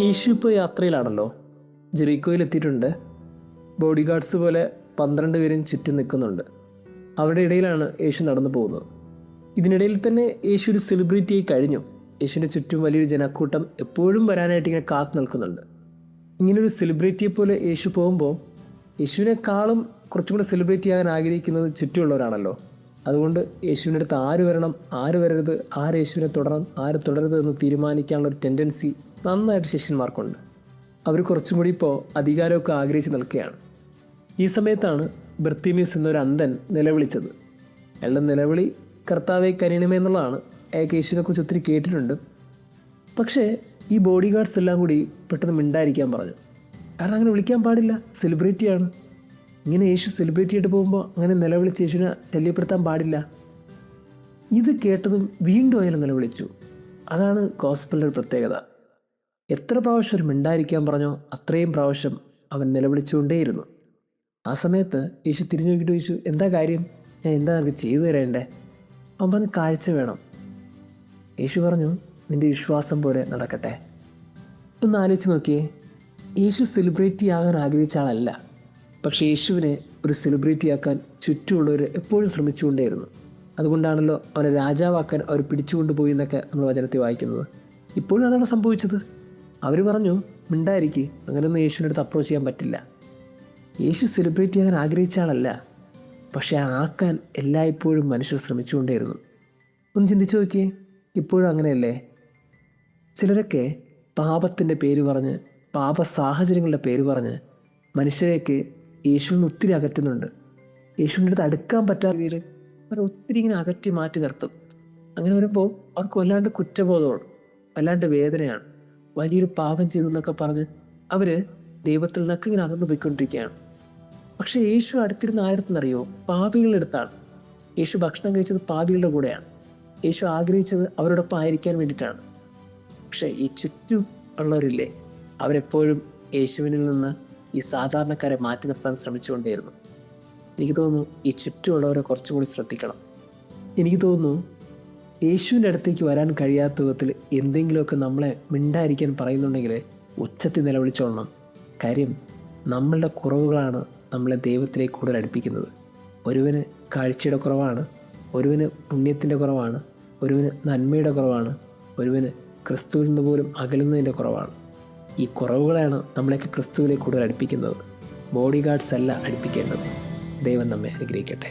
യേശു ഇപ്പോൾ യാത്രയിലാണല്ലോ. ജെറീക്കോയിൽ എത്തിയിട്ടുണ്ട്. Body guards പോലെ 12 പേരും ചുറ്റും നിൽക്കുന്നുണ്ട്. അവരുടെ ഇടയിലാണ് യേശു നടന്നു പോകുന്നത്. ഇതിനിടയിൽ തന്നെ യേശു ഒരു സെലിബ്രിറ്റിയായി കഴിഞ്ഞു. യേശുവിൻ്റെ ചുറ്റും വലിയൊരു ജനക്കൂട്ടം എപ്പോഴും വരാനായിട്ട് ഇങ്ങനെ കാത്തു നിൽക്കുന്നുണ്ട്. ഇങ്ങനൊരു സെലിബ്രിറ്റിയെ പോലെ യേശു പോകുമ്പോൾ യേശുവിനേക്കാളും കുറച്ചും കൂടെ സെലിബ്രിറ്റി ആകാൻ ആഗ്രഹിക്കുന്നത് ചുറ്റുമുള്ളവരാണല്ലോ. അതുകൊണ്ട് യേശുവിൻ്റെ അടുത്ത് ആര് വരണം, ആര് വരരുത്, ആര് യേശുവിനെ തുടരണം, ആര് തുടരുത് എന്ന് തീരുമാനിക്കാനുള്ളൊരു ടെൻഡൻസി നന്നായിട്ട് ശിഷ്യന്മാർക്കുണ്ട്. അവർ കുറച്ചും കൂടി ഇപ്പോൾ അധികാരമൊക്കെ ആഗ്രഹിച്ച് നിൽക്കുകയാണ്. ഈ സമയത്താണ് ബർത്തിമീസ് എന്നൊരു അന്ധൻ നിലവിളിച്ചത്. അയാളുടെ നിലവിളി കർത്താവെ കനിയണമേ എന്നുള്ളതാണ്. അയാൾക്ക് യേശുവിനെക്കുറിച്ച് ഒത്തിരി കേട്ടിട്ടുണ്ട്. പക്ഷേ ഈ ബോഡി ഗാർഡ്സ് എല്ലാം കൂടി പെട്ടെന്ന് മിണ്ടായിരിക്കാൻ പറഞ്ഞു. കാരണം അങ്ങനെ വിളിക്കാൻ പാടില്ല, സെലിബ്രിറ്റിയാണ്. ഇങ്ങനെ യേശു സെലിബ്രിറ്റി ആയിട്ട് പോകുമ്പോൾ അങ്ങനെ നിലവിളിച്ച് യേശുവിനെ ശല്യപ്പെടുത്താൻ പാടില്ല. ഇത് കേട്ടതും വീണ്ടും അയാൾ നിലവിളിച്ചു. അതാണ് ഗോസ്പലിൻ്റെ ഒരു പ്രത്യേകത. എത്ര പ്രാവശ്യം ഒരു മിണ്ടായിരിക്കാൻ പറഞ്ഞോ അത്രയും പ്രാവശ്യം അവൻ നിലവിളിച്ചുകൊണ്ടേയിരുന്നു. ആ സമയത്ത് യേശു തിരിഞ്ഞു നോക്കിയിട്ട് ചോദിച്ചു, എന്താ കാര്യം, ഞാൻ എന്താ നിനക്ക് ചെയ്തു തരേണ്ടേ? അവൻ പറഞ്ഞ്, കാഴ്ച വേണം. യേശു പറഞ്ഞു, നിൻ്റെ വിശ്വാസം പോലെ നടക്കട്ടെ. ഒന്ന് ആലോചിച്ച് നോക്കിയേ, യേശു സെലിബ്രിറ്റി ആകാൻ ആഗ്രഹിച്ച ആളല്ല. പക്ഷേ യേശുവിനെ ഒരു സെലിബ്രിറ്റി ആക്കാൻ ചുറ്റുമുള്ളവർ എപ്പോഴും ശ്രമിച്ചുകൊണ്ടേയിരുന്നു. അതുകൊണ്ടാണല്ലോ അവനെ രാജാവാക്കാൻ അവർ പിടിച്ചുകൊണ്ടുപോയി എന്നൊക്കെ നമ്മൾ വചനത്തിൽ വായിക്കുന്നത്. ഇപ്പോഴും അതാണ് സംഭവിച്ചത്. അവർ പറഞ്ഞു, മിണ്ടായിരിക്കും, അങ്ങനെയൊന്നും യേശുവിൻ്റെ അടുത്ത് അപ്രോച്ച് ചെയ്യാൻ പറ്റില്ല. യേശു സെലിബ്രിറ്റി ആകാൻ ആഗ്രഹിച്ച ആളല്ല, പക്ഷേ ആക്കാൻ എല്ലായ്പ്പോഴും മനുഷ്യർ ശ്രമിച്ചുകൊണ്ടേയിരുന്നു. ഒന്ന് ചിന്തിച്ചു നോക്കിയേ, ഇപ്പോഴും അങ്ങനെയല്ലേ? ചിലരൊക്കെ പാപത്തിൻ്റെ പേര് പറഞ്ഞ്, പാപ സാഹചര്യങ്ങളുടെ പേര് പറഞ്ഞ് മനുഷ്യരേക്ക് യേശുവിന് ഒത്തിരി അകറ്റുന്നുണ്ട്. യേശുവിൻ്റെ അടുത്ത് അടുക്കാൻ പറ്റാത്ത രീതിയിൽ അവർ ഒത്തിരി ഇങ്ങനെ അകറ്റി മാറ്റി നിർത്തും. അങ്ങനെ വരുമ്പോൾ അവർക്ക് വല്ലാണ്ട് കുറ്റബോധമാണ്, വല്ലാണ്ട് വേദനയാണ്. വലിയൊരു പാപം ചെയ്തു എന്നൊക്കെ പറഞ്ഞ് അവർ ദൈവത്തിൽ നിന്നൊക്കെ ഇങ്ങനെ അകന്നു പോയിക്കൊണ്ടിരിക്കുകയാണ്. പക്ഷേ യേശു അടുത്തിരുന്ന ആരുടെന്നറിയോ? പാപികളുടെ അടുത്താണ്. യേശു ഭക്ഷണം കഴിച്ചത് പാപികളുടെ കൂടെയാണ്. യേശു ആഗ്രഹിച്ചത് അവരോടൊപ്പം ആയിരിക്കാൻ വേണ്ടിയിട്ടാണ്. പക്ഷേ ഈ ചുറ്റും ഉള്ളവരില്ലേ, അവരെപ്പോഴും യേശുവിനിൽ നിന്ന് ഈ സാധാരണക്കാരെ മാറ്റി നിർത്താൻ ശ്രമിച്ചുകൊണ്ടേയിരുന്നു. എനിക്ക് തോന്നുന്നു ഈ ചുറ്റുമുള്ളവരെ കുറച്ചും കൂടി ശ്രദ്ധിക്കണം. എനിക്ക് തോന്നുന്നു യേശുവിൻ്റെ അടുത്തേക്ക് വരാൻ കഴിയാത്ത വിധത്തിൽ എന്തെങ്കിലുമൊക്കെ നമ്മളെ മിണ്ടായിരിക്കാൻ പറയുന്നുണ്ടെങ്കിൽ ഉച്ചത്തിൽ നിലവിളിച്ചോളണം. കാര്യം നമ്മളുടെ കുറവുകളാണ് നമ്മളെ ദൈവത്തിലേക്ക് കൂടുതൽ അടുപ്പിക്കുന്നത്. ഒരുവന് കാഴ്ചയുടെ കുറവാണ്, ഒരുവന് പുണ്യത്തിൻ്റെ കുറവാണ്, ഒരുവന് നന്മയുടെ കുറവാണ്, ഒരുവന് ക്രിസ്തുവിൽ നിന്ന് പോലും അകലുന്നതിൻ്റെ കുറവാണ്. ഈ കുറവുകളാണ് നമ്മളെയൊക്കെ ക്രിസ്തുവിലേക്ക് കൂടുതൽ അടുപ്പിക്കുന്നത്. ബോഡി ഗാർഡ്സ് അല്ല അടുപ്പിക്കേണ്ടത്. ദൈവം നമ്മെ അനുഗ്രഹിക്കട്ടെ.